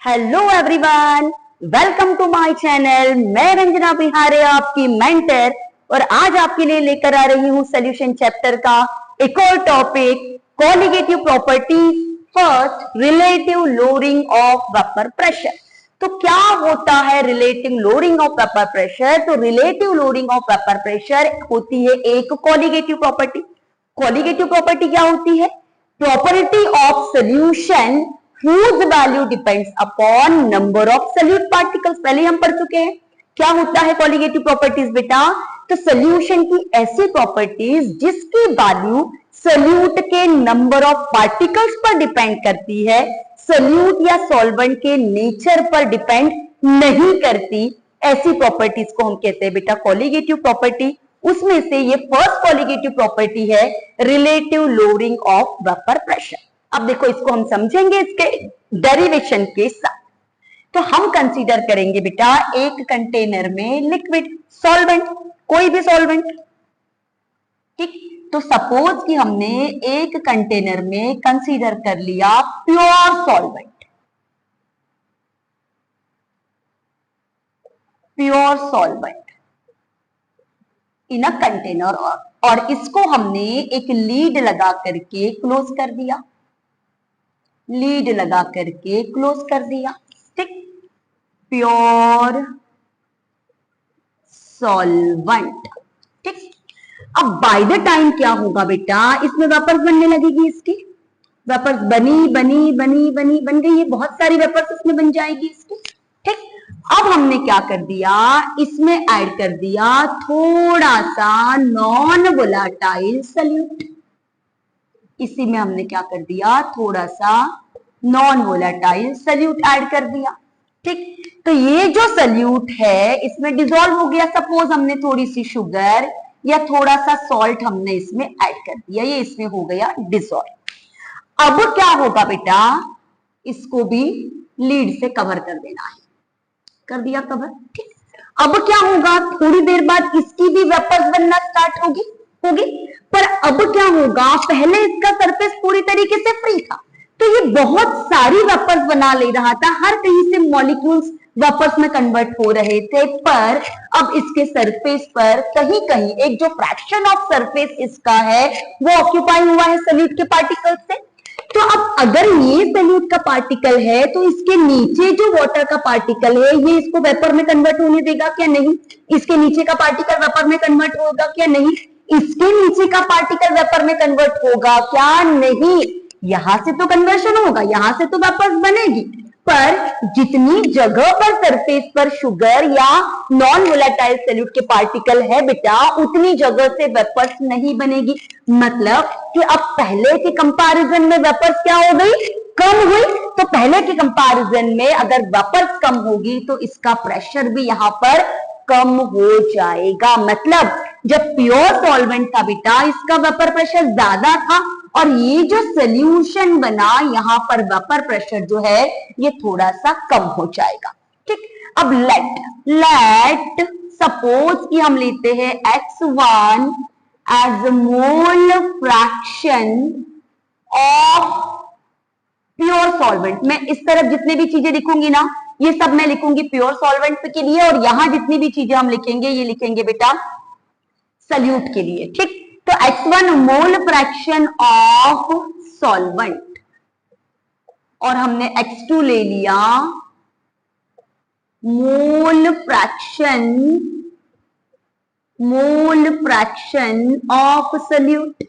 Hello everyone, welcome to my channel. मैं रंजना बिहारे, आपकी मेंटर, और आज आपके लिए लेकर आ रही हूँ सोल्यूशन चैप्टर का एक और topic, colligative properties. First, relative lowering of vapour pressure. तो क्या होता है relative lowering of vapour pressure? तो relative lowering of vapour pressure होती है एक कोलिगेटिव प्रॉपर्टी। कोलिगेटिव प्रॉपर्टी क्या होती है? Property of solution whose value depends upon number of solute particles। पहले हम पढ़ चुके हैं। क्या होता है कॉलिगेटिव प्रॉपर्टीज बेटा? तो सोल्यूशन की ऐसी प्रॉपर्टीज जिसकी वैल्यू सोल्यूट के नंबर ऑफ पार्टिकल्स पर डिपेंड करती है, सोल्यूट या सॉल्वेंट के नेचर पर डिपेंड नहीं करती, ऐसी प्रॉपर्टीज को हम कहते हैं बेटा कॉलिगेटिव प्रॉपर्टी। उसमें से ये फर्स्ट कॉलिगेटिव प्रॉपर्टी है relative lowering of vapour pressure. अब देखो, इसको हम समझेंगे इसके डेरिवेशन के साथ। तो हम कंसीडर करेंगे बेटा एक कंटेनर में लिक्विड सॉल्वेंट, कोई भी सॉल्वेंट, ठीक। तो सपोज कि हमने एक कंटेनर में कंसीडर कर लिया pure solvent, pure solvent in a container, और इसको हमने एक लीड लगा करके क्लोज कर दिया, लीड लगा करके क्लोज कर दिया, ठीक। प्योर सॉल्वेंट, ठीक। अब बाय द टाइम क्या होगा बेटा, इसमें वेपर्स बनने लगेगी, इसकी वेपर्स बनी बनी बनी बनी बन गई है, बहुत सारी वेपर्स इसमें बन जाएगी इसकी, ठीक। अब हमने क्या कर दिया, इसमें ऐड कर दिया थोड़ा सा नॉन वोलेटाइल सॉल्यूट। इसी में हमने क्या कर दिया, थोड़ा सा नॉन वोलेटाइल सॉल्यूट ऐड कर दिया, ठीक। तो ये जो सॉल्यूट है इसमें डिसॉल्व हो गया। सपोज हमने थोड़ी सी शुगर या थोड़ा सा सॉल्ट हमने इसमें ऐड कर दिया, ये इसमें हो गया डिसॉल्व। अब क्या होगा बेटा, इसको भी लीड से कवर कर देना है, कर दिया कवर, ठीक। अब क्या होगा, थोड़ी देर बाद इसकी भी वेपर्स बनना स्टार्ट होगी, पर अब क्या होगा, पहले इसका सरफेस पूरी तरीके से फ्री था, तो ये बहुत सारी वेपर्स बना ले रहा था, हर कहीं से मॉलिक्यूल्स वेपर्स में कन्वर्ट हो रहे थे। पर अब इसके सरफेस पर कहीं कहीं एक जो फ्रैक्शन ऑफ सरफेस इसका है वो ऑक्यूपाई हुआ है सॉल्यूट के पार्टिकल से। तो अब अगर ये सॉल्यूट का पार्टिकल है तो इसके नीचे जो वाटर का पार्टिकल है ये इसको वेपर में कन्वर्ट होने देगा क्या? नहीं। इसके नीचे का पार्टिकल वेपर में कन्वर्ट होगा क्या? नहीं। इसके नीचे का पार्टिकल वेपर में कन्वर्ट होगा क्या? नहीं। यहां से तो कन्वर्शन होगा, यहां से तो वेपर्स बनेगी, पर जितनी जगह पर सरफेस पर शुगर या नॉन वोलेटाइल सॉल्यूट के पार्टिकल है बेटा, उतनी जगह से वेपर्स नहीं बनेगी। मतलब कि अब पहले के कंपैरिजन में वेपर्स क्या हो गई? कम हुई। तो पहले के कंपैरिजन में अगर वेपर्स कम होगी तो इसका प्रेशर भी यहां पर कम हो जाएगा। मतलब जब प्योर सॉल्वेंट था बेटा, इसका वेपर प्रेशर ज्यादा था, और ये जो सोल्यूशन बना यहाँ पर वेपर प्रेशर जो है ये थोड़ा सा कम हो जाएगा, ठीक। अब लेट सपोज कि हम लेते हैं x1 as mole fraction of pure solvent. मैं इस तरफ जितने भी चीजें लिखूंगी ना, ये सब मैं लिखूंगी प्योर सॉल्वेंट के लिए, और यहां जितनी भी चीजें हम लिखेंगे ये लिखेंगे बेटा सॉल्यूट के लिए, ठीक। तो x1 mole fraction of solvent, और हमने x2 ले लिया मोल फ्रैक्शन ऑफ सॉल्यूट।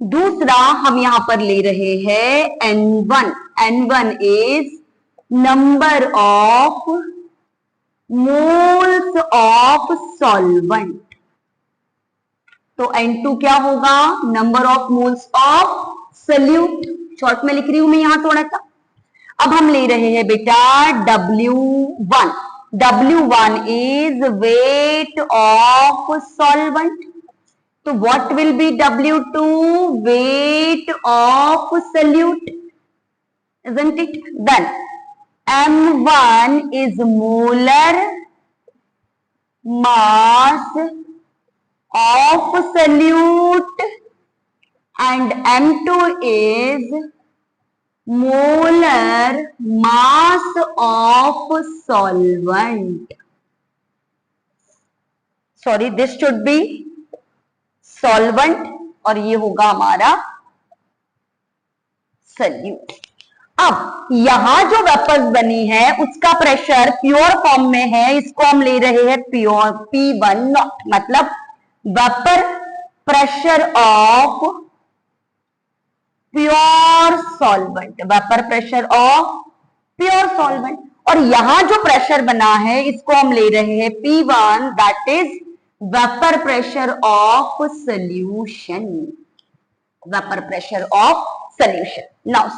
दूसरा हम यहां पर ले रहे हैं n1 is number of moles of solvent. तो n2 क्या होगा? Number of moles of solute. Short में लिख रही हूं मैं यहां थोड़ा सा। अब हम ले रहे हैं बेटा W1 is weight of solvent. तो what will be W2? Weight of solute, isn't it? Then M1 is molar mass of solute and M2 is molar mass of solvent, sorry this should be solvent और ये होगा हमारा salute. अब यहां जो vapours बनी है उसका प्रेशर प्योर फॉर्म में है, इसको हम ले रहे हैं प्योर P1 नॉट, मतलब vapour pressure of pure solvent, vapour pressure of pure solvent. और यहां जो प्रेशर बना है इसको हम ले रहे हैं P1, that is vapour pressure of solution, vapour pressure of solution. Now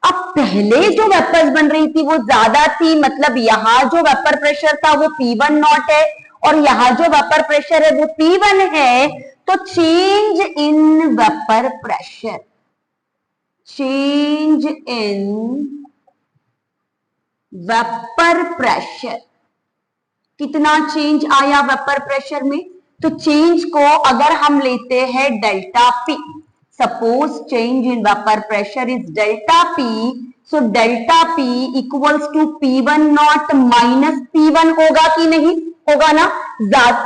अब पहले जो वेपर्स बन रही थी वो ज्यादा थी, मतलब यहां जो वेपर प्रेशर था वो P1 नॉट है और यहां जो वेपर प्रेशर है वो P1 है, तो change in vapour pressure, change in vapour pressure, कितना चेंज आया वेपर प्रेशर में? तो चेंज को अगर हम लेते हैं delta P, suppose change in vapour pressure is delta P, so delta P equals to P1 not minus P1 होगा कि नहीं? होगा ना,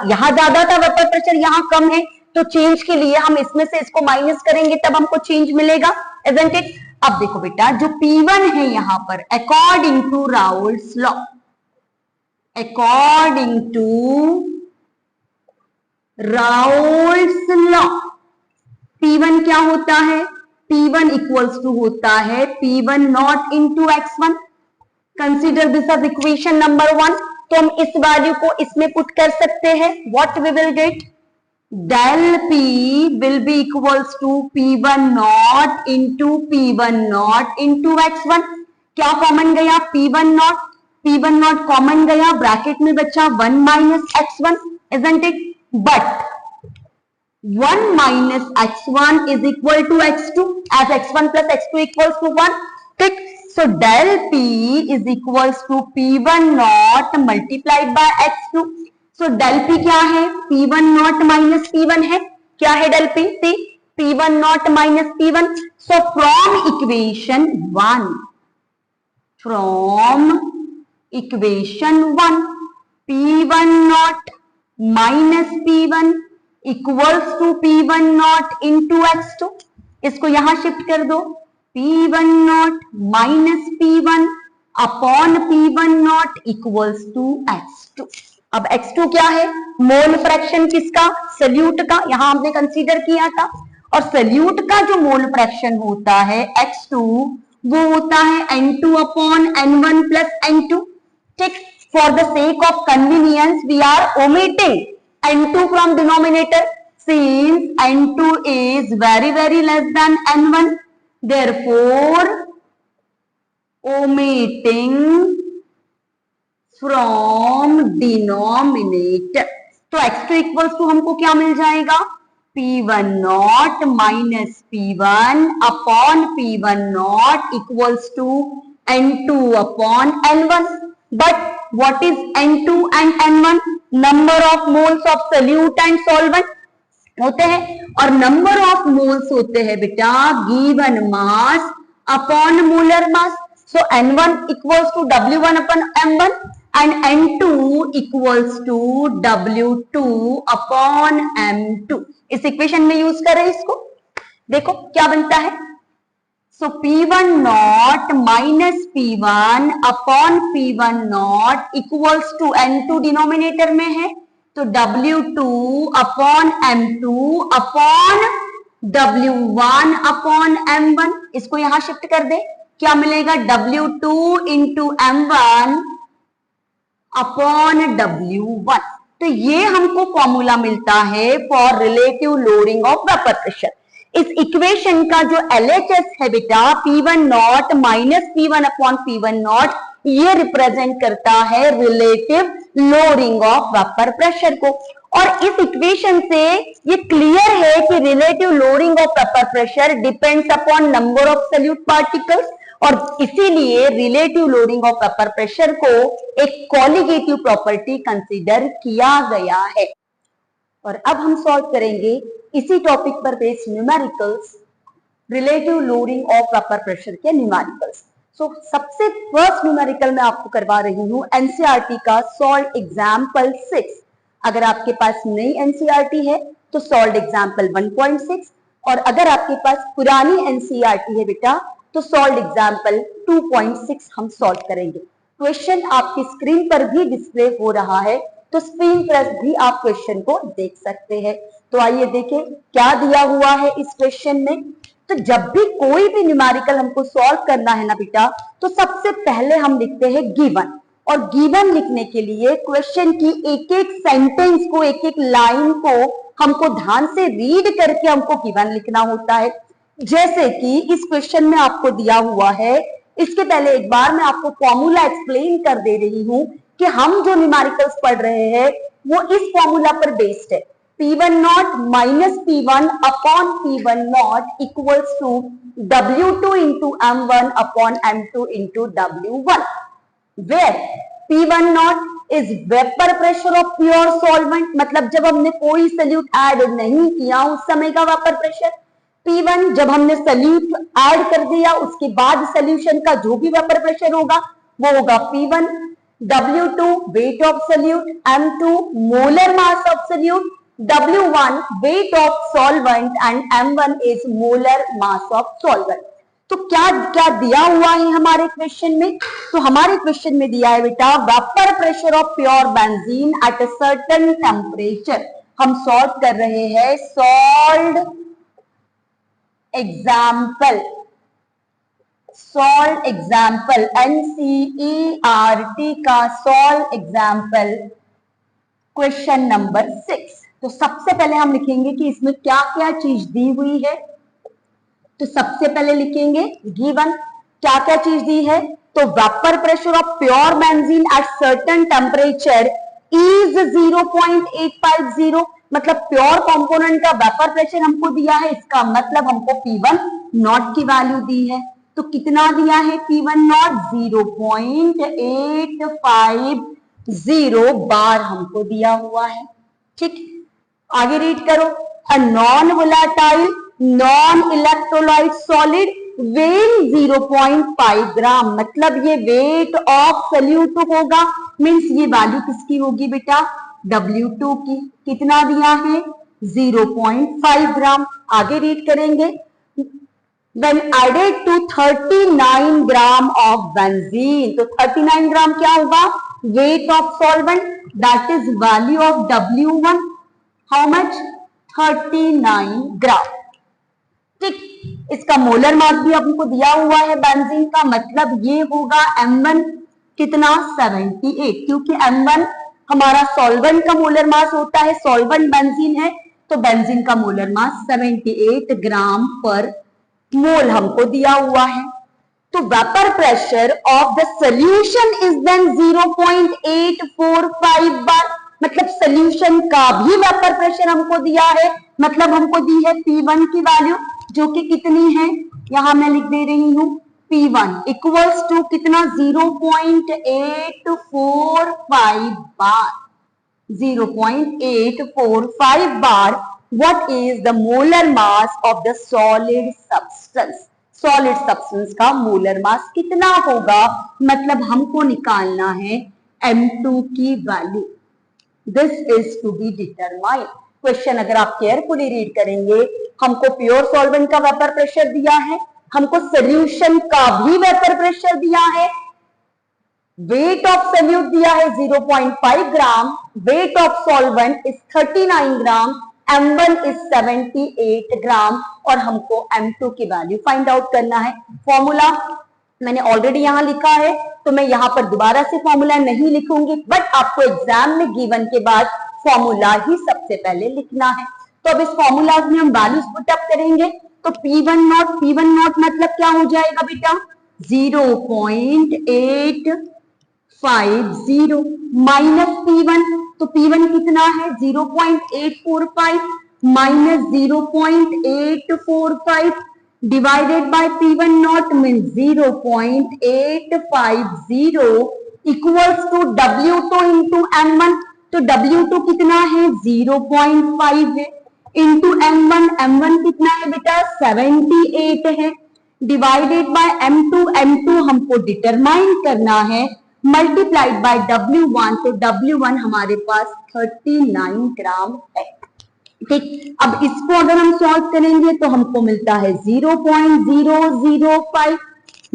यहां ज्यादा था वेपर प्रेशर, यहां कम है, तो चेंज के लिए हम इसमें से इसको माइनस करेंगे तब हमको चेंज मिलेगा, इजंट इट? अब देखो बेटा, जो P1 है यहां पर according to Raoult's law, according to Raoult's law, P1 क्या होता है? P1 इक्वल्स टू होता है P1 not into x1। Consider this as equation number 1, तो हम इस वैल्यू को इसमें पुट कर सकते हैं। What we will get? del P will be equals to P1 not into P1 not into x1। क्या कॉमन गया? P1 nought, P1 nought common गया, ब्रैकेट में बचा 1 minus x1, isn't it? But 1 minus x1 is equal to x2, as x1 plus x2 equals to 1, ठीक? So del P is equals to P1 not multiplied by x2. So del P क्या है? P1 not minus P1 है, क्या है del P? See, P1 not minus P1. So from equation 1, from equation 1, P1 not minus P1 equals to P1 not into x2, इसको यहां shift कर दो, P1 not minus P1 upon P1 not equals to x2। अब x2 क्या है? Mole fraction किसका? Salute का, यहां हमने कंसीडर किया था, और सल्यूट का जो मोल फ्रैक्शन होता है x2 वो होता है N2 upon N1 plus N2, ठीक? For the sake of convenience we are omitting N2 from denominator, since N2 is very less than N1, therefore omitting from denominator, तो x2 equals to हमको क्या मिल जाएगा? P1 not minus P1 upon P1 not equals to N2 upon N1। But what is N2 and N1? Number of moles of solute and solvent होते हैं, और number of moles होते हैं बेटा given mass upon molar mass. So N1 equals to W1 upon M1 and N2 equals to W2 upon M2। इस equation में use करें इसको, देखो क्या बनता है। So P1 not minus P1 upon P1 not equals to N2 denominator में है, तो W2 upon M2 upon W1 upon M1, इसको यहां शिफ्ट कर दे, क्या मिलेगा? W2 into M1 upon W1। तो ये हमको फॉर्मूला मिलता है for relative loading of vapour pressure. इस इक्वेशन का जो LHS है बेटा P1 not minus P1 upon P1 not, ये रिप्रेजेंट करता है relative loading of vapour pressure को। और इस इक्वेशन से ये क्लियर है कि relative loading of vapour pressure depends upon number of solute particles, और इसीलिए relative loading of vapour pressure को एक कॉलिगेटिव प्रॉपर्टी कंसीडर किया गया है। और अब हम सॉल्व करेंगे इसी टॉपिक पर based numericals relative loading of vapour pressure के न्यूमेरिकल्स। सो सबसे फर्स्ट न्यूमेरिकल मैं आपको करवा रही हूँ एनसीईआरटी का सॉल्व एग्जाम्पल 6। अगर आपके पास नई एनसीईआरटी है तो सॉल्व एग्जाम्पल 1.6, और अगर आपके पास पुरानी एनसीईआरटी है बेटा तो सॉल्व एग्जाम्पल 2.6 हम सॉल्व करेंगे। क्वेश्चन आपकी स्क्रीन पर भी डिस्प्ले हो रहा है, तो स्क्रीन पर भी आप क्वेश्चन को देख सकते हैं। तो आइए देखें क्या दिया हुआ है इस क्वेश्चन में। तो जब भी कोई भी न्यूमेरिकल हमको सॉल्व करना है ना बेटा, तो सबसे पहले हम लिखते हैं गिवन, और गिवन लिखने के लिए क्वेश्चन की एक एक सेंटेंस को, एक एक लाइन को हमको ध्यान से रीड करके हमको गिवन लिखना होता है। जैसे कि इस क्वेश्चन में आपको दिया हुआ है, इसके पहले एक बार मैं आपको फॉर्मूला एक्सप्लेन कर दे रही हूं कि हम जो न्यूमेरिकल्स पढ़ रहे हैं वो इस फॉर्मूला पर बेस्ड है। P1 not minus P1 upon P1 not equals to W2 into M1 upon M2 into W1, where P1 not is vapour pressure of pure solvent, मतलब जब हमने कोई सल्यूट ऐड नहीं किया उस समय का वेपर प्रेशर। P1 जब हमने सल्यूट ऐड कर दिया उसके बाद सॉल्यूशन का जो भी वेपर प्रेशर होगा वो होगा P1। W2 weight of solute, M2 molar mass of solute, W1 wait of solvent and M1 is molar mass of solvent. तो क्या क्या दिया हुआ है हमारे क्वेश्चन में? तो हमारे क्वेश्चन में दिया है बेटा vapour pressure of pure benzene at a certain temperature. हम सॉल्व कर रहे हैं solve example, solve example NCERT का सॉल्व एग्जाम्पल क्वेश्चन नंबर 6। तो सबसे पहले हम लिखेंगे कि इसमें क्या क्या चीज दी हुई है। तो सबसे पहले लिखेंगे गिवन, क्या क्या चीज दी है। तो vapour pressure of pure benzene at certain temperature is 0.850, मतलब प्योर कंपोनेंट का वेपर प्रेशर हमको दिया है, इसका मतलब हमको P1 नॉट की वैल्यू दी है। तो कितना दिया है P1 नॉट 0.850 बार हमको दिया हुआ है। ठीक, आगे रीड करो। A non volatile non electrolyte solid weighing 0.5 ग्राम, मतलब ये वेट ऑफ सल्यूट होगा, मींस ये वैल्यू किसकी होगी बेटा W2 की। कितना दिया है 0.5 ग्राम। आगे रीड करेंगे। When added to 39 gram of benzene, तो 39 ग्राम क्या होगा wait of solvent, that is value of W1 how much 39 ग्राम। ठीक, इसका मोलर मास भी हमको दिया हुआ है बेंजीन का, मतलब ये होगा M1 कितना 78, क्योंकि M1 हमारा सॉल्वेंट का मोलर मास होता है, सॉल्वेंट बेंजीन है तो बेंजीन का मोलर मास 78 ग्राम पर मोल हमको दिया हुआ है। तो vapour pressure of the solution is then 0.845 bar, मतलब सॉल्यूशन का भी वेपर प्रेशर हमको दिया है, मतलब हमको दी है P1 की वैल्यू जो कि कितनी है, यहां मैं लिख दे रही हूं P1 इक्वल्स टू कितना 0.845 बार, 0.845 बार। What is the molar mass of the solid substance? Solid substance का मोलर मास कितना होगा, मतलब हमको निकालना है M2 की value. This is to be determined. Question अगर आप केयरफुली रीड करेंगे, हमको प्योर सॉल्वेंट का वेपर प्रेशर दिया है, हमको सॉल्यूशन का भी वेपर प्रेशर दिया है, वेट ऑफ सॉल्यूट दिया है 0.5 gram, weight of solvent is 39 gram, M1 is 78 gram, और हमको M2 की वैल्यू फाइंड आउट करना है। फॉर्मूला मैंने ऑलरेडी यहां लिखा है, तो मैं यहां पर दोबारा से फॉर्मूला नहीं लिखूंगी, बट आपको एग्जाम में गिवन के बाद फॉर्मूला ही सबसे पहले लिखना है। तो अब इस फॉर्मूला में हम वैल्यूज पुट अप करेंगे। तो P1 नॉट मतलब क्या हो जाएगा बेटा 0.850 माइनस P1, तो P1 कितना है 0.845 minus 0.845 divided by P1 not mean 0.850 equals to W2 into M1, तो W2 कितना है 0.5 है, इंटू M1 कितना है बेटा 78 है, डिवाइडेड बाय M2, M2 हमको डिटरमाइन करना है, मल्टीप्लाइड बाय W1, तो W1 हमारे पास 39 ग्राम है। ठीक, अब इसको अगर हम सॉल्व करेंगे तो हमको मिलता है 0.005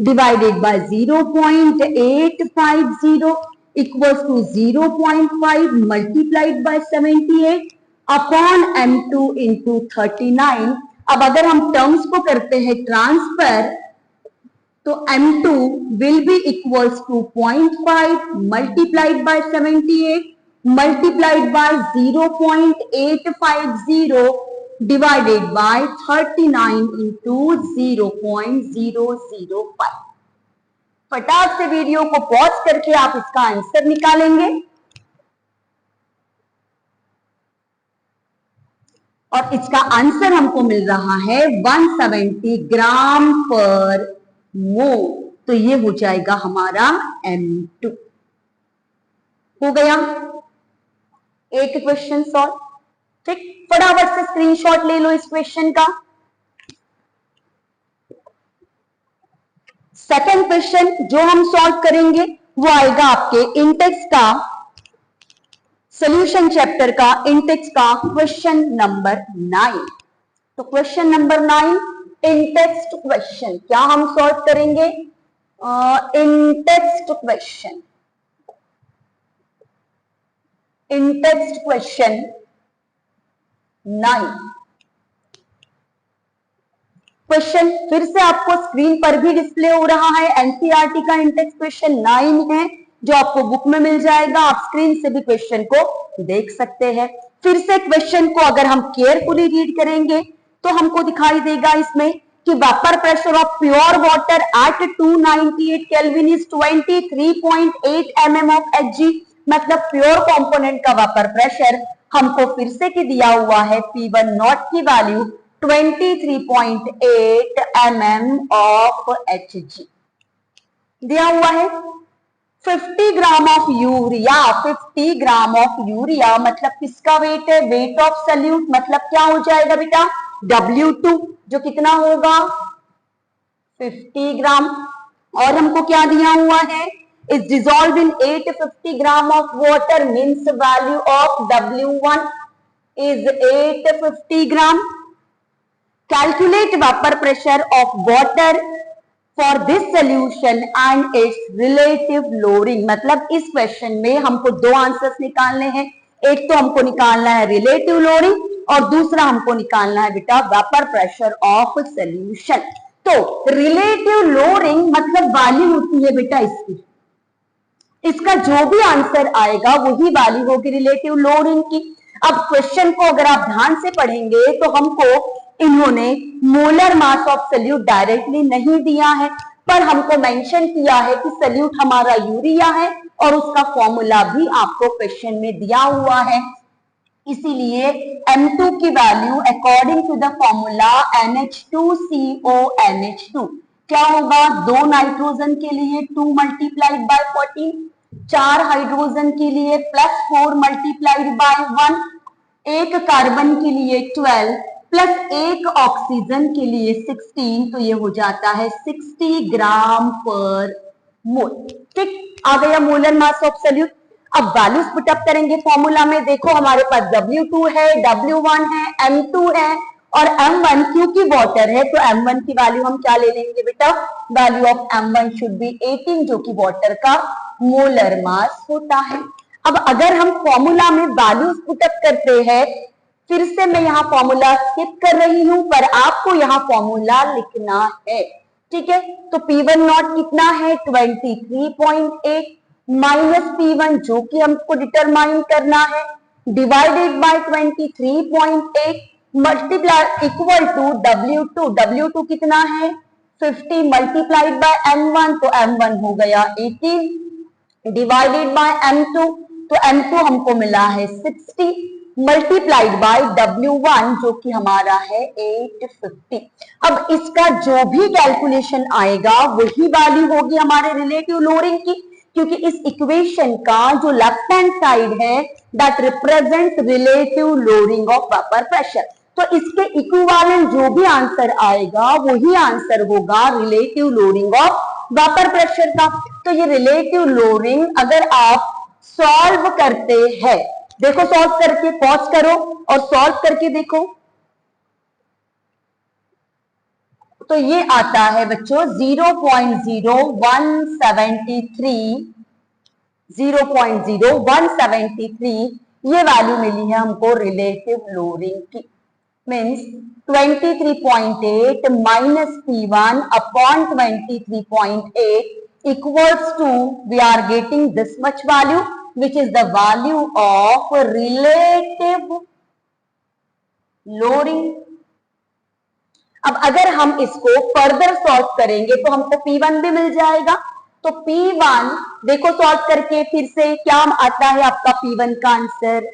divided by 0.850 equals to 0.5 multiplied by 78 upon M2 into 39। अब अगर हम टर्म्स को करते हैं ट्रांसफर तो M2 will be equals to 0.5 multiplied by 78 multiplied by 0.850 divided by 39 into 0.005। फटाक से वीडियो को पॉज करके आप इसका आंसर निकालेंगे और इसका आंसर हमको मिल रहा है 170 ग्राम पर मोल। तो ये हो जाएगा हमारा M2। हो गया एक क्वेश्चन सॉल्व। ठीक, फटाफट से स्क्रीनशॉट ले लो इस क्वेश्चन का। सेकंड क्वेश्चन जो हम सॉल्व करेंगे वो आएगा आपके इंटेक्स का सॉल्यूशन चैप्टर का, इंटेक्स का क्वेश्चन नंबर 9। तो क्वेश्चन नंबर 9 इंटेक्स्ट क्वेश्चन क्या हम सॉल्व करेंगे? In-text question, in-text question 9। Question फिर से आपको स्क्रीन पर भी डिस्प्ले हो रहा है, एनसीईआरटी का इंटेक्स्ट क्वेश्चन 9 है जो आपको बुक में मिल जाएगा। आप स्क्रीन से भी क्वेश्चन को देख सकते हैं। फिर से क्वेश्चन को अगर हम केयरफुली रीड करेंगे तो हमको दिखाई देगा इसमें कि vapour pressure of pure water at 298 kelvin is 23.8 mm of Hg। मतलब प्योर कंपोनेंट का वेपर प्रेशर हमको फिर से की दिया हुआ है P1 नॉट की वैल्यू 23.8 mm ऑफ Hg दिया हुआ है। 50 gram of urea, 50 gram of urea मतलब किसका वेट है? वेट ऑफ सल्यूट, मतलब क्या हो जाएगा बेटा? W2 जो कितना होगा? 50 ग्राम। और हमको क्या दिया हुआ है? is dissolved in 850 gram of water means value of W1 is 850 gram. Calculate vapor pressure of water for this solution and its relative lowering। मतलब इस क्वेश्चन में हमको दो आंसर्स निकालने हैं। एक तो हमको निकालना है रिलेटिव लोडिंग और दूसरा हमको निकालना है बेटा वेपर प्रेशर ऑफ सॉल्यूशन। तो रिलेटिव लोडिंग मतलब वैल्यू होती है बेटा इसकी, इसका जो भी आंसर आएगा वही वैल्यू होगी रिलेटिव लोडिंग की। अब क्वेश्चन को अगर आप ध्यान से पढ़ेंगे तो हमको इन्होंने molar mass of solute directly नहीं दिया है, पर हमको मेंशन किया है कि सल्यूट हमारा यूरिया है और उसका फॉर्मूला भी आपको क्वेश्चन में दिया हुआ है। इसीलिए M2 की value according to the formula NH2CONH2 क्या होगा? 2 नाइट्रोजन के लिए 2 मल्टीप्लाइड बाय 14, 4 हाइड्रोजन के लिए +4 मल्टीप्लाइड बाय 1, 1 कार्बन के लिए 12 प्लस 1 ऑक्सीजन के लिए 16, तो ये हो जाता है 60 ग्राम पर मोल। ठीक, आ गया मोलर मास ऑफ सॉल्यूट। अब वैल्यूज पुटअप करेंगे फॉर्मूला में। देखो हमारे पास W2 है, W1 है, M2 है और M1 क्योंकि वाटर है तो M1 की वैल्यू हम क्या ले लेंगे बेटा? Value of M1 should be 18 जो कि वाटर का मोलर मास होता है। अब अगर हम फॉर्मूला में वैल्यूज पुटअप करते हैं, फिर से मैं यहाँ फॉर्मूला स्किप कर रही हूं पर आपको यहाँ फॉर्मूला लिखना है। ठीक है, तो P1 नॉट कितना है? 23.8 माइनस P1 जो कि हमको डिटरमाइन करना है divided by 23.8 multiply equal to W2। W2 कितना है? 50 मल्टीप्लाइड बाय M1 तो M1 हो गया 18 डिवाइडेड बाय M2 तो M2 हमको मिला है 60 मल्टीप्लाइड बाय W1 जो कि हमारा है 850। अब इसका जो भी कैलकुलेशन आएगा वही वैल्यू होगी हमारे रिलेटिव लोडिंग की, क्योंकि इस इक्वेशन का जो लेफ्ट हैंड साइड है that represents relative loading of vapour pressure. तो तो इसके इक्विवेलेंट जो भी आंसर आएगा वही आंसर होगा relative loading of vapour pressure का। तो ये रिलेटिव लोडिंग अगर आप सॉल्व करते हैं, देखो सॉल्व करके, पॉज करो और सॉल्व करके देखो, तो ये आता है बच्चों 0.0173 ये वैल्यू मिली है हमको रिलेटिव लोडिंग की। Means 23.8 minus P1 upon 23.8 equals to we are getting this much value which is the value of relative loading। अब अगर हम इसको फर्दर सॉल्व करेंगे तो हमको P1 भी मिल जाएगा। तो P1 देखो सॉल्व करके फिर से क्या आता है आपका P1 का answer.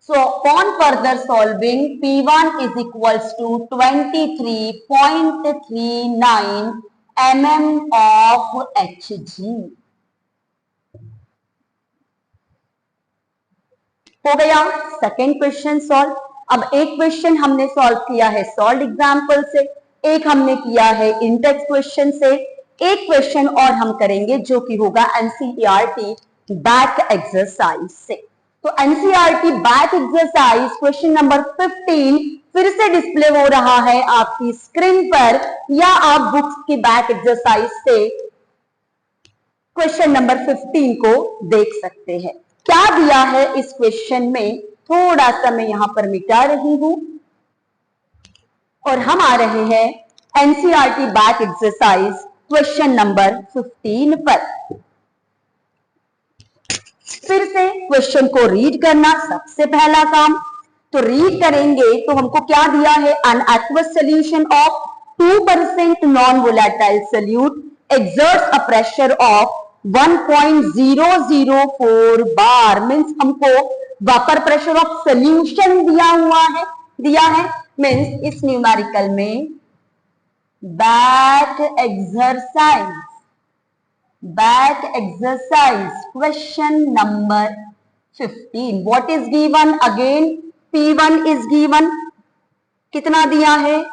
So upon further solving, P1 is equals to 23.39 mm of Hg। हो गया सेकेंड क्वेश्चन सॉल्व। अब एक क्वेश्चन हमने सॉल्व किया है सॉल्व एग्जाम्पल से, एक हमने किया है इन टेक्स्ट क्वेश्चन से, एक क्वेश्चन और हम करेंगे जो कि होगा एनसीईआरटी बैक एक्सरसाइज से। तो NCERT back exercise question number 15 फिर से डिस्प्ले हो रहा है आपकी स्क्रीन पर, या आप बुक्स की बैक एक्सरसाइज से क्वेश्चन नंबर 15 को देख सकते हैं। क्या दिया है इस क्वेश्चन में, थोड़ा सा मैं यहां पर मिटा रही हूं और हम आ रहे हैं NCERT back exercise question number 15 पर। फिर से क्वेश्चन को रीड करना सबसे पहला काम। तो रीड करेंगे तो हमको क्या दिया है, an aqueous solution of 2% non volatile solute exerts a pressure of 1.004 bar. Means हमको वेपर प्रेशर ऑफ सोल्यूशन दिया है मीन्स इस न्यूमेरिकल में back exercise question number 15 what is given again, P1 is given कितना दिया है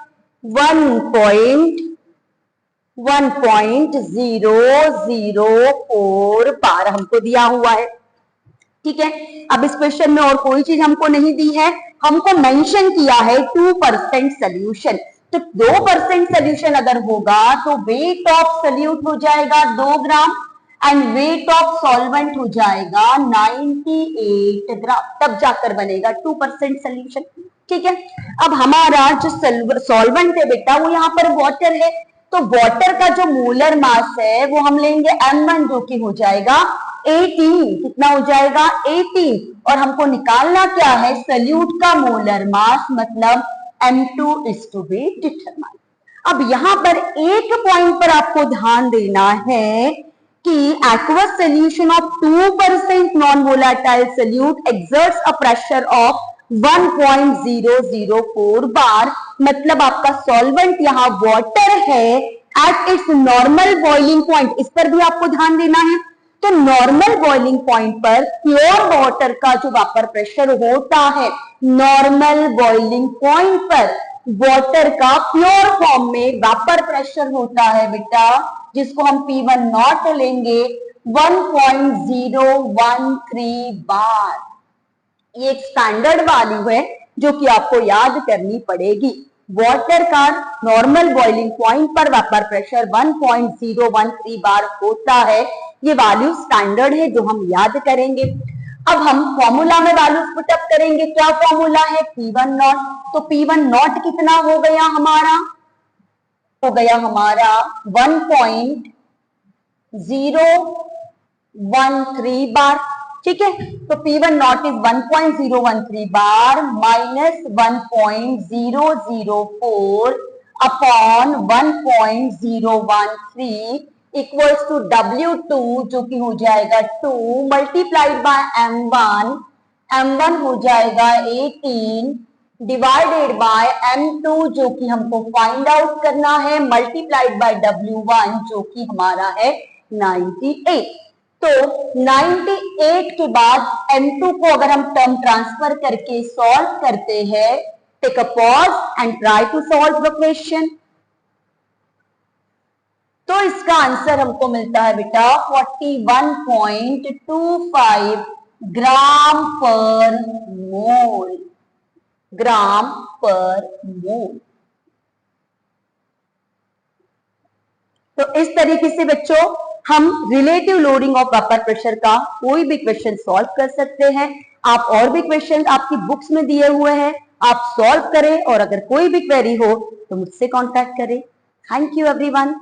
1.004 बार हमको दिया हुआ है। ठीक है, अब इस क्वेश्चन में और कोई चीज हमको नहीं दी है, हमको मेंशन किया है 2% सोल्यूशन। तो 2% सोल्यूशन अगर होगा तो वेट ऑफ सोल्यूट हो जाएगा 2 gram and wait of solvent हो जाएगा 98 ग्राम, तब जाकर बनेगा 2% सोल्यूशन। ठीक है, अब हमारा जो सॉल्वेंट है बेटा वो यहाँ पर वाटर है, तो वाटर का जो मोलर मास है वो हम लेंगे M1 जो कि हो जाएगा 18। कितना हो जाएगा 18, और हमको निकालना क्या है सोल्यूट का मोलर मास, मतलब M2 is to be determined। अब यहां पर एक पॉइंट पर आपको ध्यान देना है कि aqueous solution of 2% non volatile solute exerts a pressure of 1.004 बार। मतलब आपका सॉल्वेंट यहाँ वाटर है at its normal boiling point, इस पर भी आपको ध्यान देना है। तो नॉर्मल बॉइलिंग पॉइंट पर प्योर वाटर का जो वेपर प्रेशर होता है, नॉर्मल बॉइलिंग पॉइंट पर वाटर का प्योर फॉर्म में वेपर प्रेशर होता है बेटा, जिसको हम P1 नॉट लेंगे 1.013 बार। ये एक स्टैंडर्ड वैल्यू है जो कि आपको याद करनी पड़ेगी। वाटर का नॉर्मल बॉइलिंग पॉइंट पर वेपर प्रेशर 1.013 बार होता है, ये वैल्यू स्टैंडर्ड है जो हम याद करेंगे। अब हम फॉर्मूला में वैल्यूज पुटअप करेंगे। क्या फॉर्मूला है P1 नॉट, तो P1 नॉट कितना हो गया हमारा 1.013 बार। ठीक है, तो P1 not is 1.013 bar minus 1.004 upon 1.013 equals to W2 जो कि हो जाएगा 2 मल्टीप्लाइड बाय M1 हो जाएगा 18 डिवाइडेड बाय M2 जो कि हमको फाइंड आउट करना है, मल्टीप्लाइड बाय W1 जो कि हमारा है 98। तो 98 के बाद M2 को अगर हम टर्म ट्रांसफर करके सॉल्व करते हैं, take a pause and try to solve the question. तो इसका आंसर हमको मिलता है बेटा 41.25 ग्राम पर मोल, ग्राम पर मोल। तो इस तरीके से बच्चों हम relative loading of vapour pressure का कोई भी क्वेश्चन सॉल्व कर सकते हैं। आप और भी क्वेश्चन आपकी बुक्स में दिए हुए हैं, आप सॉल्व करें और अगर कोई भी क्वेरी हो तो मुझसे कांटेक्ट करें। Thank you everyone.